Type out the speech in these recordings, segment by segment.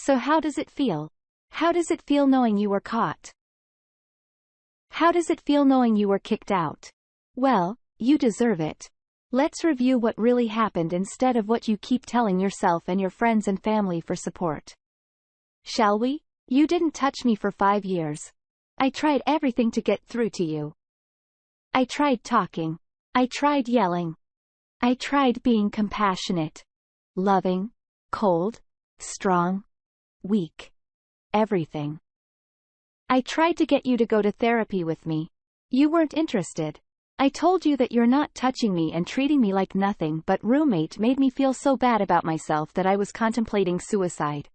So how does it feel? How does it feel knowing you were caught? How does it feel knowing you were kicked out? Well, you deserve it. Let's review what really happened instead of what you keep telling yourself and your friends and family for support. Shall we? You didn't touch me for 5 years. I tried everything to get through to you. I tried talking. I tried yelling. I tried being compassionate, loving, cold, strong, weak. Everything. I tried to get you to go to therapy with me. You weren't interested. I told you that you're not touching me and treating me like nothing but roommate made me feel so bad about myself that I was contemplating suicide.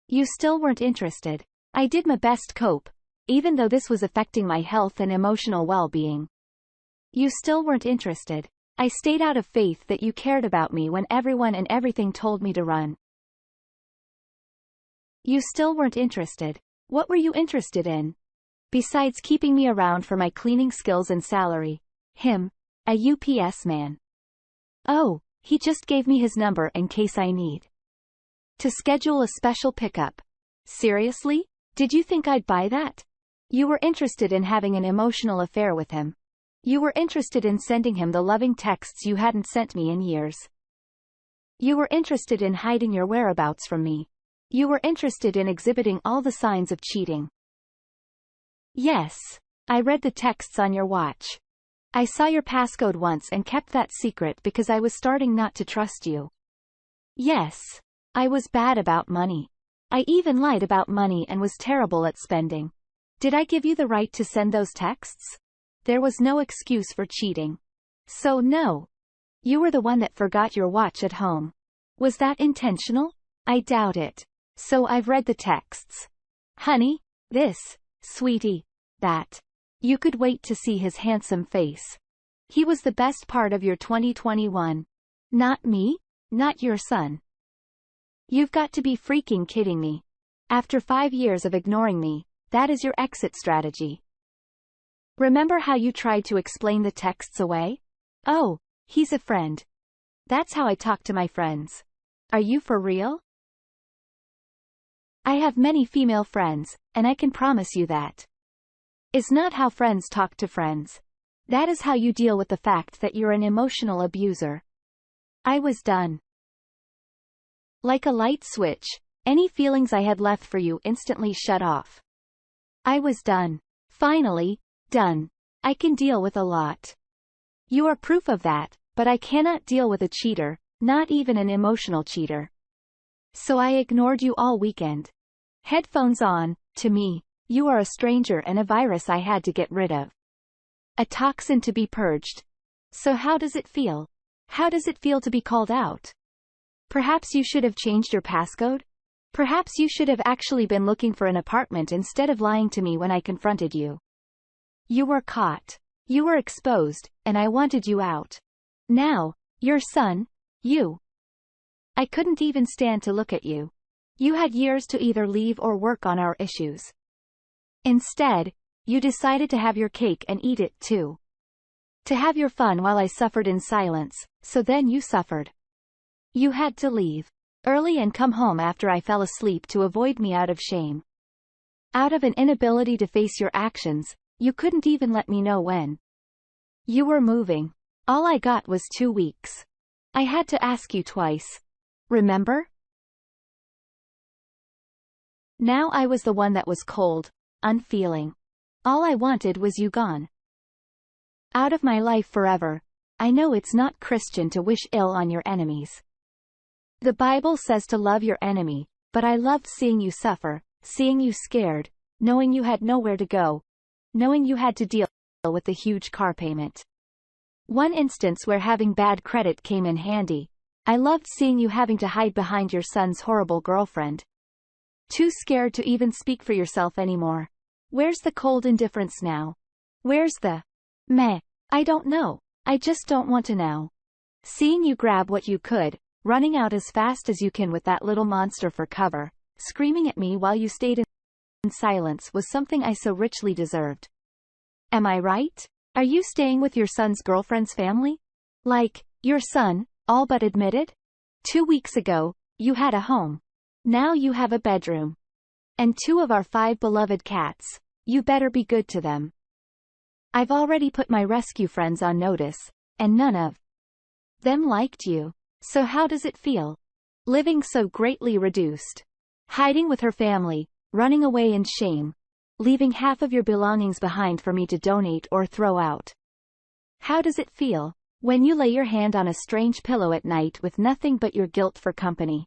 You still weren't interested. I did my best cope, even though this was affecting my health and emotional well-being. You still weren't interested. I stayed out of faith that you cared about me when everyone and everything told me to run. You still weren't interested. What were you interested in? Besides keeping me around for my cleaning skills and salary. Him, a UPS man. Oh, he just gave me his number in case I need to schedule a special pickup. Seriously? Did you think I'd buy that? You were interested in having an emotional affair with him. You were interested in sending him the loving texts you hadn't sent me in years. You were interested in hiding your whereabouts from me. You were interested in exhibiting all the signs of cheating. Yes. I read the texts on your watch. I saw your passcode once and kept that secret because I was starting not to trust you. Yes. I was bad about money. I even lied about money and was terrible at spending. Did I give you the right to send those texts? There was no excuse for cheating. So no. You were the one that forgot your watch at home. Was that intentional? I doubt it. So I've read the texts. Honey, this, sweetie, that. You could wait to see his handsome face. He was the best part of your 2021. Not me, not your son. You've got to be freaking kidding me. After 5 years of ignoring me, that is your exit strategy. Remember how you tried to explain the texts away? Oh, he's a friend. That's how I talk to my friends. Are you for real? I have many female friends, and I can promise you that is not how friends talk to friends. That is how you deal with the fact that you're an emotional abuser. I was done. Like a light switch, any feelings I had left for you instantly shut off. I was done. Finally, done. I can deal with a lot. You are proof of that, but I cannot deal with a cheater, not even an emotional cheater. So I ignored you all weekend. Headphones on, to me, you are a stranger and a virus I had to get rid of. A toxin to be purged. So how does it feel? How does it feel to be called out? Perhaps you should have changed your passcode? Perhaps you should have actually been looking for an apartment instead of lying to me when I confronted you. You were caught. You were exposed, and I wanted you out. Now, your son, you. I couldn't even stand to look at you. You had years to either leave or work on our issues. Instead, you decided to have your cake and eat it too. To have your fun while I suffered in silence, so then you suffered. You had to leave early and come home after I fell asleep to avoid me out of shame. Out of an inability to face your actions, you couldn't even let me know when you were moving. All I got was 2 weeks. I had to ask you twice. Remember? Now I was the one that was cold, unfeeling. All I wanted was you gone. Out of my life forever. I know it's not Christian to wish ill on your enemies. The Bible says to love your enemy, but I loved seeing you suffer, seeing you scared, knowing you had nowhere to go, knowing you had to deal with the huge car payment. One instance where having bad credit came in handy. I loved seeing you having to hide behind your son's horrible girlfriend. Too scared to even speak for yourself anymore. Where's the cold indifference now? Where's the meh? I don't know. I just don't want to now. Seeing you grab what you could, running out as fast as you can with that little monster for cover, screaming at me while you stayed in silence was something I so richly deserved. Am I right? Are you staying with your son's girlfriend's family? Like, your son, all but admitted? 2 weeks ago, you had a home. Now you have a bedroom. And 2 of our 5 beloved cats. You better be good to them. I've already put my rescue friends on notice, and none of them liked you. So how does it feel? Living so greatly reduced. Hiding with her family, running away in shame. Leaving half of your belongings behind for me to donate or throw out. How does it feel when you lay your hand on a strange pillow at night with nothing but your guilt for company?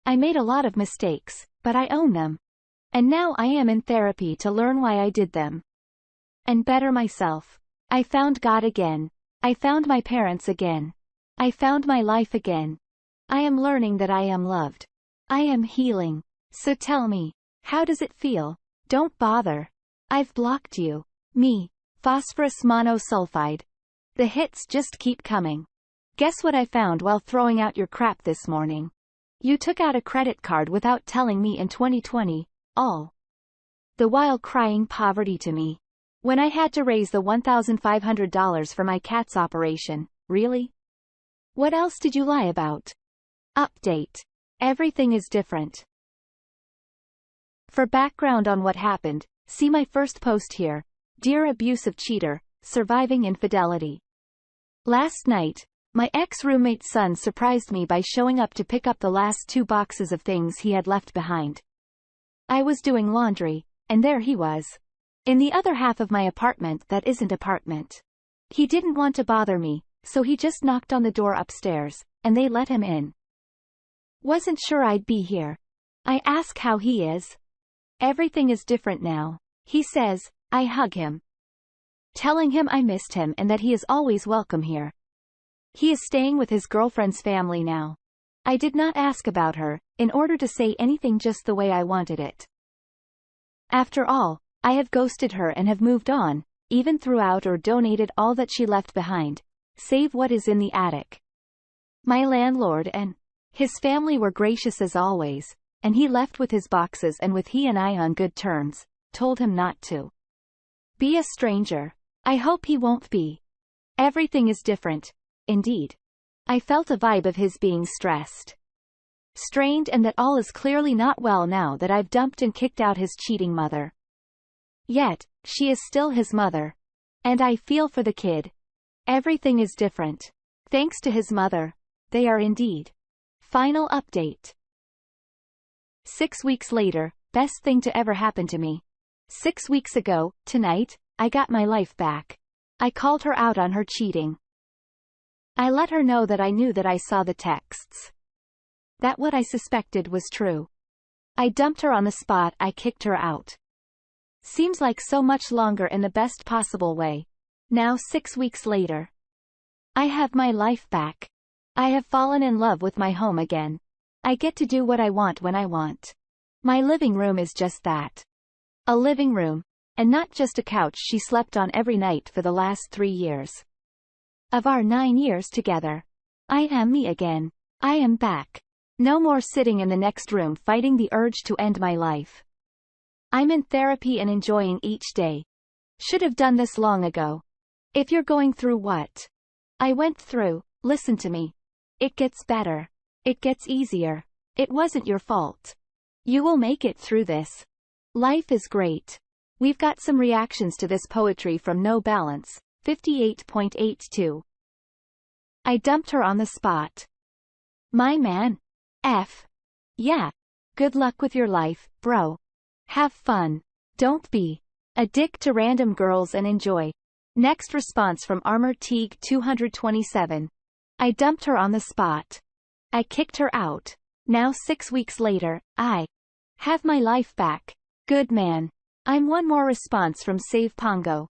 I made a lot of mistakes, but I own them. And now I am in therapy to learn why I did them. And better myself. I found God again. I found my parents again. I found my life again. I am learning that I am loved. I am healing. So tell me, how does it feel? Don't bother. I've blocked you. Me. Phosphorus monosulfide. The hits just keep coming. Guess what I found while throwing out your crap this morning? You took out a credit card without telling me in 2020, all the while crying poverty to me. When I had to raise the $1,500 for my cat's operation, really? What else did you lie about? Update. Everything is different. For background on what happened, see my first post here. Dear abusive cheater, surviving infidelity. Last night, my ex-roommate's son surprised me by showing up to pick up the last 2 boxes of things he had left behind. I was doing laundry, and there he was. In the other half of my apartment that isn't apartment. He didn't want to bother me, so he just knocked on the door upstairs, and they let him in. Wasn't sure I'd be here. I ask how he is. Everything is different now. He says. I hug him, telling him I missed him and that he is always welcome here. He is staying with his girlfriend's family now. I did not ask about her, in order to say anything just the way I wanted it. After all, I have ghosted her and have moved on, even threw out or donated all that she left behind, save what is in the attic. My landlord and his family were gracious as always, and he left with his boxes and with he and I on good terms, told him not to be a stranger. I hope he won't be. Everything is different. Indeed. I felt a vibe of his being stressed, strained, and that all is clearly not well now that I've dumped and kicked out his cheating mother. Yet, she is still his mother. And I feel for the kid. Everything is different. Thanks to his mother. They are indeed. Final update. 6 weeks later, best thing to ever happen to me. 6 weeks ago, tonight, I got my life back. I called her out on her cheating. I let her know that I knew that I saw the texts. That what I suspected was true. I dumped her on the spot. I kicked her out. Seems like so much longer in the best possible way. Now 6 weeks later. I have my life back. I have fallen in love with my home again. I get to do what I want when I want. My living room is just that. A living room. And not just a couch she slept on every night for the last 3 years. Of our 9 years together. I am me again. I am back. No more sitting in the next room fighting the urge to end my life. I'm in therapy and enjoying each day. Should have done this long ago. If you're going through what I went through, listen to me. It gets better. It gets easier. It wasn't your fault. You will make it through this. Life is great. We've got some reactions to this poetry from No Balance, 58.82. I dumped her on the spot. My man. F. Yeah. Good luck with your life, bro. Have fun. Don't be a dick to random girls and enjoy. Next response from Armor Teague 227. I dumped her on the spot. I kicked her out. Now 6 weeks later, I have my life back. Good man. I'm one more response from Save Pongo.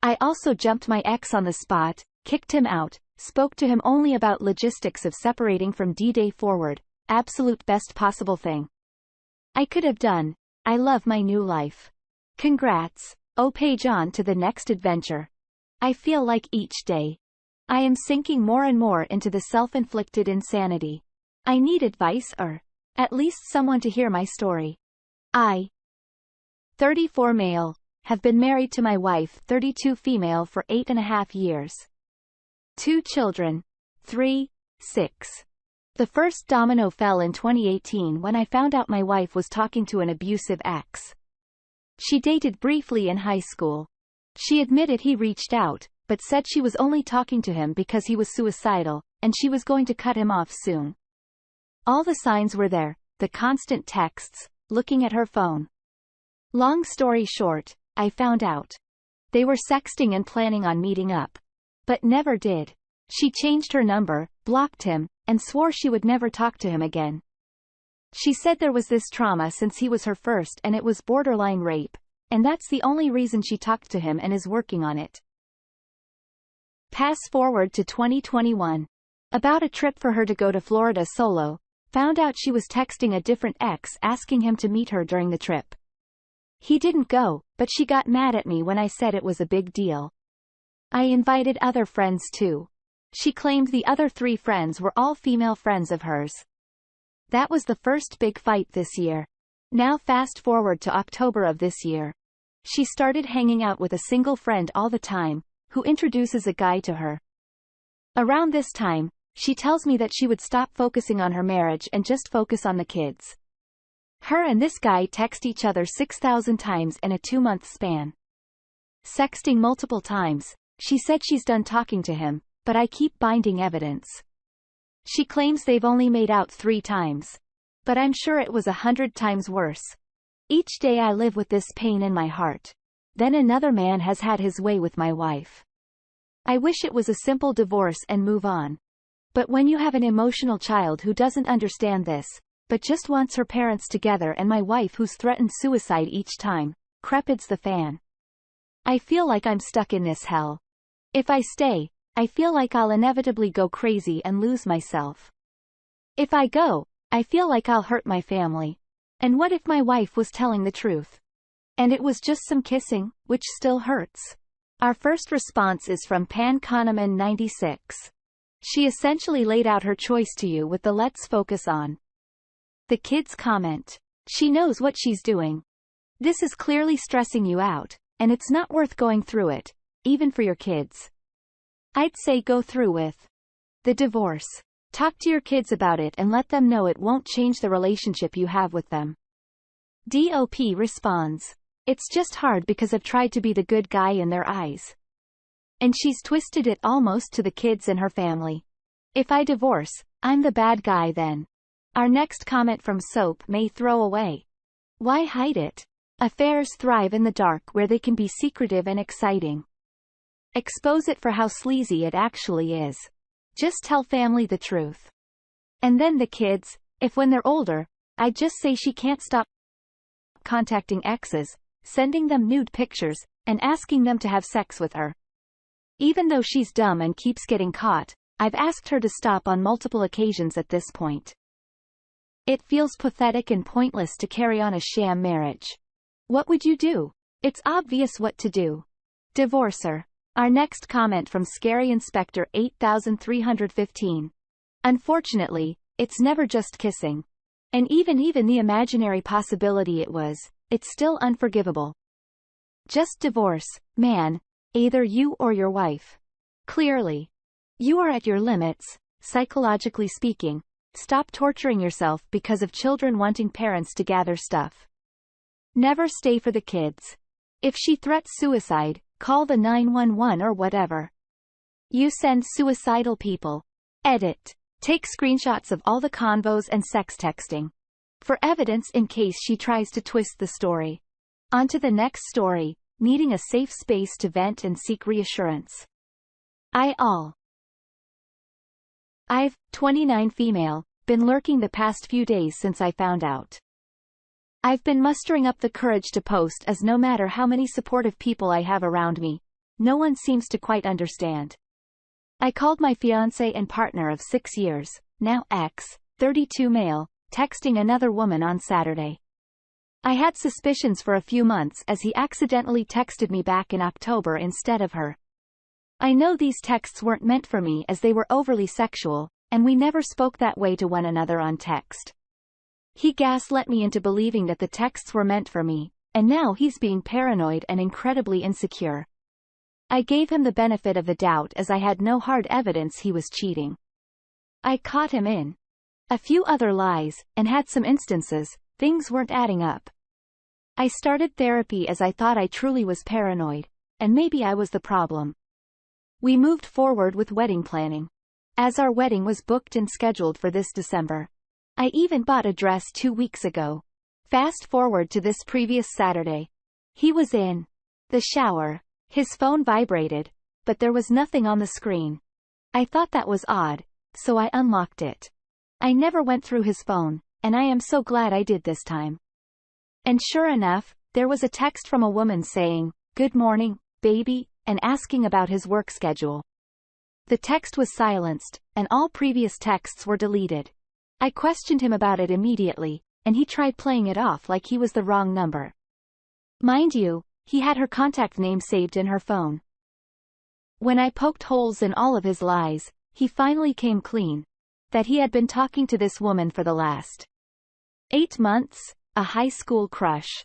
I also jumped my ex on the spot, kicked him out, spoke to him only about logistics of separating from D-Day forward, absolute best possible thing I could have done. I love my new life. Congrats. Oh, page on to the next adventure. I feel like each day I am sinking more and more into the self-inflicted insanity. I need advice or at least someone to hear my story. I, 34 male, have been married to my wife, 32 female, for 8.5 years. 2 children, 3, 6, The first domino fell in 2018 when I found out my wife was talking to an abusive ex. She dated briefly in high school. She admitted he reached out, but said she was only talking to him because he was suicidal, and she was going to cut him off soon. All the signs were there, the constant texts, looking at her phone. Long story short, I found out. They were sexting and planning on meeting up. But never did. She changed her number, blocked him, and swore she would never talk to him again. She said there was this trauma since he was her first and it was borderline rape, and that's the only reason she talked to him and is working on it. Pass forward to 2021. About a trip for her to go to Florida solo, found out she was texting a different ex asking him to meet her during the trip. He didn't go, but she got mad at me when I said it was a big deal. I invited other friends too. She claimed the other 3 friends were all female friends of hers. That was the first big fight this year. Now fast forward to October of this year. She started hanging out with a single friend all the time, who introduces a guy to her. Around this time, she tells me that she would stop focusing on her marriage and just focus on the kids. Her and this guy text each other 6,000 times in a 2-month span. Sexting multiple times, she said she's done talking to him, but I keep finding evidence. She claims they've only made out 3 times. But I'm sure it was 100 times worse. Each day I live with this pain in my heart. Then another man has had his way with my wife. I wish it was a simple divorce and move on. But when you have an emotional child who doesn't understand this, but just wants her parents together and my wife who's threatened suicide each time, crepids the fan. I feel like I'm stuck in this hell. If I stay, I feel like I'll inevitably go crazy and lose myself. If I go, I feel like I'll hurt my family. And what if my wife was telling the truth? And it was just some kissing, which still hurts. Our first response is from Pan Kahneman 96. She essentially laid out her choice to you with the "let's focus on." The kids comment. She knows what she's doing. This is clearly stressing you out, and it's not worth going through it, even for your kids. I'd say go through with the divorce. Talk to your kids about it and let them know it won't change the relationship you have with them. DOP responds. It's just hard because I've tried to be the good guy in their eyes. And she's twisted it almost to the kids and her family. If I divorce, I'm the bad guy then. Our next comment from Soap may throw away. Why hide it? Affairs thrive in the dark where they can be secretive and exciting. Expose it for how sleazy it actually is. Just tell family the truth. And then the kids, if when they're older, I'd just say she can't stop contacting exes, sending them nude pictures, and asking them to have sex with her. Even though she's dumb and keeps getting caught, I've asked her to stop on multiple occasions at this point. It feels pathetic and pointless to carry on a sham marriage. What would you do? It's obvious what to do. Divorce her. Our next comment from Scary Inspector 8315. Unfortunately, it's never just kissing. And even the imaginary possibility it was, it's still unforgivable. Just divorce, man, either you or your wife. Clearly. You are at your limits, psychologically speaking. Stop torturing yourself because of children wanting parents to gather stuff. Never stay for the kids. If she threats suicide, call the 911 or whatever. You send suicidal people. Edit. Take screenshots of all the convos and sex texting. For evidence in case she tries to twist the story. On to the next story, needing a safe space to vent and seek reassurance. I've, 29 female, been lurking the past few days since I found out. I've been mustering up the courage to post as no matter how many supportive people I have around me, no one seems to quite understand. I called my fiancé and partner of 6 years, now ex, 32 male, texting another woman on Saturday. I had suspicions for a few months as he accidentally texted me back in October instead of her. I know these texts weren't meant for me as they were overly sexual, and we never spoke that way to one another on text. He gaslit me into believing that the texts were meant for me, and now he's being paranoid and incredibly insecure. I gave him the benefit of the doubt as I had no hard evidence he was cheating. I caught him in A few other lies, and had some instances, things weren't adding up. I started therapy as I thought I truly was paranoid, and maybe I was the problem. We moved forward with wedding planning. As our wedding was booked and scheduled for this December. I even bought a dress 2 weeks ago. Fast forward to this previous Saturday. He was in the shower. His phone vibrated, but there was nothing on the screen. I thought that was odd, so I unlocked it. I never went through his phone, and I am so glad I did this time. And sure enough, there was a text from a woman saying, "Good morning, baby," and asking about his work schedule. The text was silenced, and all previous texts were deleted. I questioned him about it immediately, and he tried playing it off like he was the wrong number. Mind you, he had her contact name saved in her phone. When I poked holes in all of his lies, he finally came clean. That he had been talking to this woman for the last 8 months, a high school crush.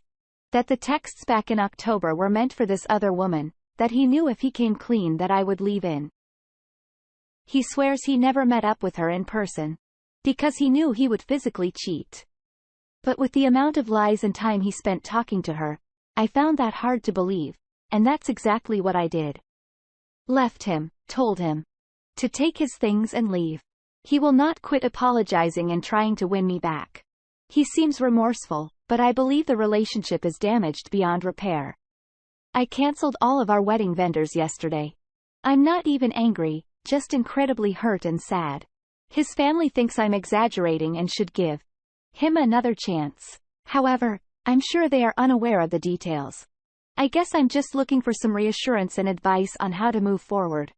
That the texts back in October were meant for this other woman, that he knew if he came clean that I would leave in. He swears he never met up with her in person. Because he knew he would physically cheat. But with the amount of lies and time he spent talking to her, I found that hard to believe, and that's exactly what I did. Left him, told him to take his things and leave. He will not quit apologizing and trying to win me back. He seems remorseful, but I believe the relationship is damaged beyond repair. I canceled all of our wedding vendors yesterday. I'm not even angry, just incredibly hurt and sad. His family thinks I'm exaggerating and should give him another chance. However, I'm sure they are unaware of the details. I guess I'm just looking for some reassurance and advice on how to move forward.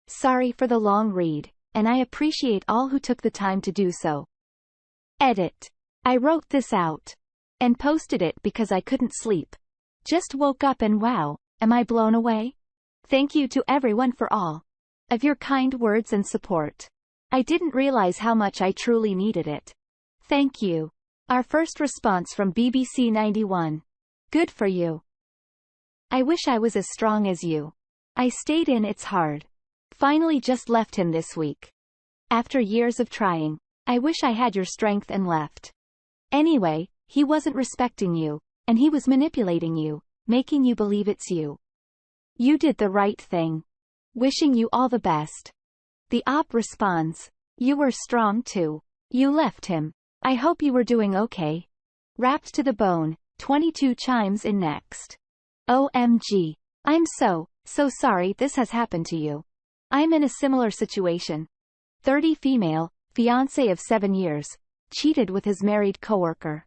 Sorry for the long read, and I appreciate all who took the time to do so. Edit. I wrote this out and posted it because I couldn't sleep. Just woke up and wow, am I blown away? Thank you to everyone for all of your kind words and support. I didn't realize how much I truly needed it. Thank you. Our first response from BBC 91. Good for you. I wish I was as strong as you. I stayed in, it's hard. Finally just left him this week. After years of trying. I wish I had your strength and left. Anyway, he wasn't respecting you, and he was manipulating you, making you believe it's you. You did the right thing. Wishing you all the best. The op responds. You were strong too. You left him. I hope you were doing okay. Wrapped to the bone. 22 chimes in next. OMG. I'm so sorry this has happened to you. I'm in a similar situation. 30 female, fiancé of 7 years, cheated with his married coworker.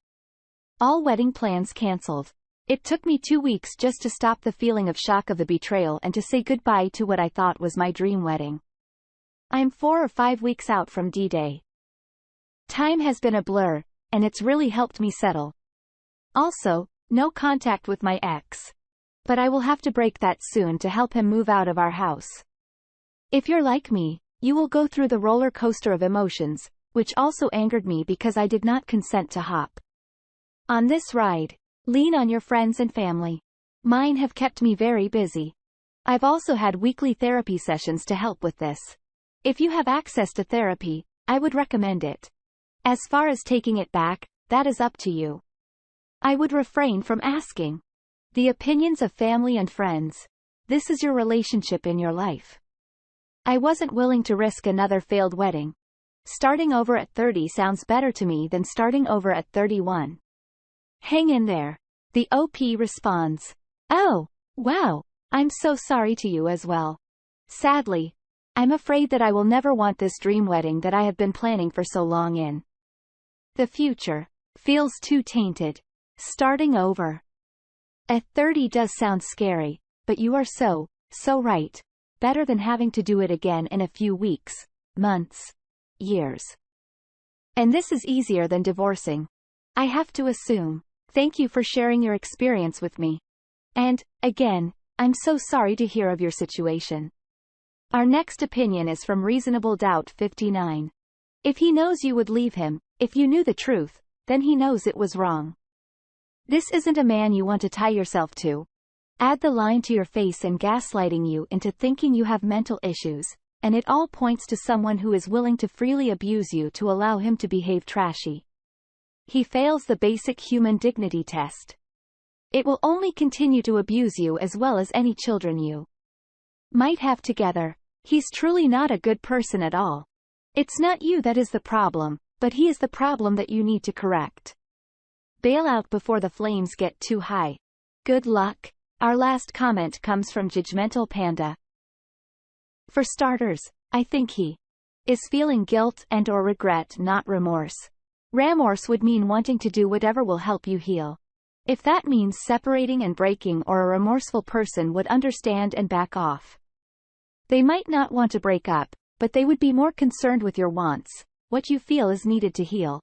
All wedding plans cancelled. It took me 2 weeks just to stop the feeling of shock of the betrayal and to say goodbye to what I thought was my dream wedding. I'm 4 or 5 weeks out from D-Day. Time has been a blur, and it's really helped me settle. Also, no contact with my ex. But I will have to break that soon to help him move out of our house. If you're like me, you will go through the roller coaster of emotions, which also angered me because I did not consent to hop on this ride. Lean on your friends and family. Mine have kept me very busy. I've also had weekly therapy sessions to help with this. If you have access to therapy, I would recommend it. As far as taking it back, that is up to you. I would refrain from asking the opinions of family and friends. This is your relationship in your life. I wasn't willing to risk another failed wedding. Starting over at 30 sounds better to me than starting over at 31. Hang in there. The OP responds. Oh, wow. I'm so sorry to you as well. Sadly, I'm afraid that I will never want this dream wedding that I have been planning for so long in the future. Feels too tainted. Starting over at 30 does sound scary, but you are so right. Better than having to do it again in a few weeks, months, years. And this is easier than divorcing. I have to assume. Thank you for sharing your experience with me. And, again, I'm so sorry to hear of your situation. Our next opinion is from Reasonable Doubt 59. If he knows you would leave him, if you knew the truth, then he knows it was wrong. This isn't a man you want to tie yourself to. Add the line to your face and gaslighting you into thinking you have mental issues, and it all points to someone who is willing to freely abuse you to allow him to behave trashy. He fails the basic human dignity test. It will only continue to abuse you as well as any children you might have together. He's truly not a good person at all. It's not you that is the problem, but he is the problem that you need to correct. Bail out before the flames get too high. Good luck. Our last comment comes from Judgmental Panda. For starters, I think he is feeling guilt and/or regret, not remorse. Remorse would mean wanting to do whatever will help you heal. If that means separating and breaking, or a remorseful person would understand and back off. They might not want to break up, but they would be more concerned with your wants, what you feel is needed to heal.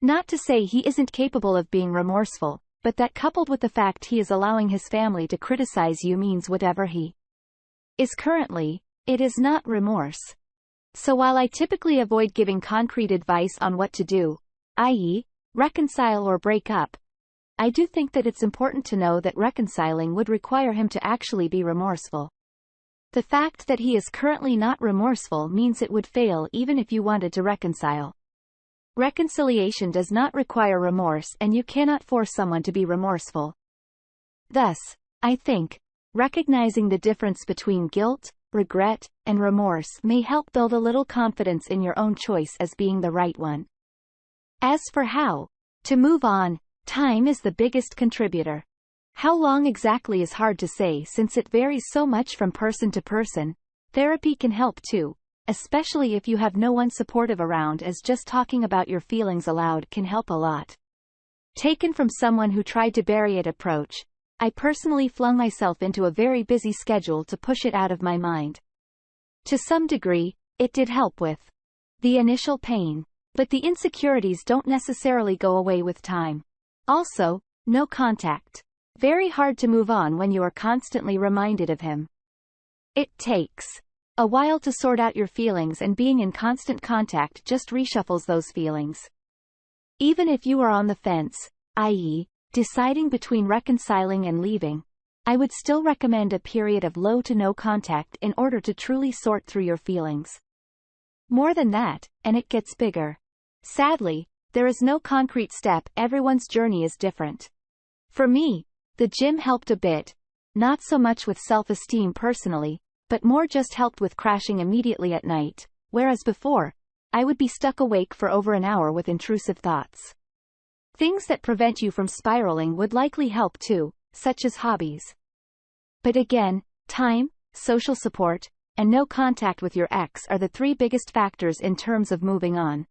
Not to say he isn't capable of being remorseful, but that coupled with the fact he is allowing his family to criticize you means whatever he is currently, it is not remorse. So while I typically avoid giving concrete advice on what to do, i.e., reconcile or break up, I do think that it's important to know that reconciling would require him to actually be remorseful. The fact that he is currently not remorseful means it would fail even if you wanted to reconcile. Reconciliation does not require remorse, and you cannot force someone to be remorseful. Thus, I think, recognizing the difference between guilt, regret, and remorse may help build a little confidence in your own choice as being the right one. As for how to move on, time is the biggest contributor. How long exactly is hard to say since it varies so much from person to person. Therapy can help too, especially if you have no one supportive around, as just talking about your feelings aloud can help a lot. Taken from someone who tried to bury it approach, I personally flung myself into a very busy schedule to push it out of my mind. To some degree, it did help with the initial pain, but the insecurities don't necessarily go away with time. Also, no contact. Very hard to move on when you are constantly reminded of him. It takes a while to sort out your feelings, and being in constant contact just reshuffles those feelings. Even if you are on the fence, i.e., deciding between reconciling and leaving, I would still recommend a period of low to no contact in order to truly sort through your feelings. More than that, and it gets bigger. Sadly, there is no concrete step. Everyone's journey is different. For me, the gym helped a bit, not so much with self-esteem personally, but more just helped with crashing immediately at night, whereas before, I would be stuck awake for over an hour with intrusive thoughts. Things that prevent you from spiraling would likely help too, such as hobbies. But again, time, social support, and no contact with your ex are the three biggest factors in terms of moving on.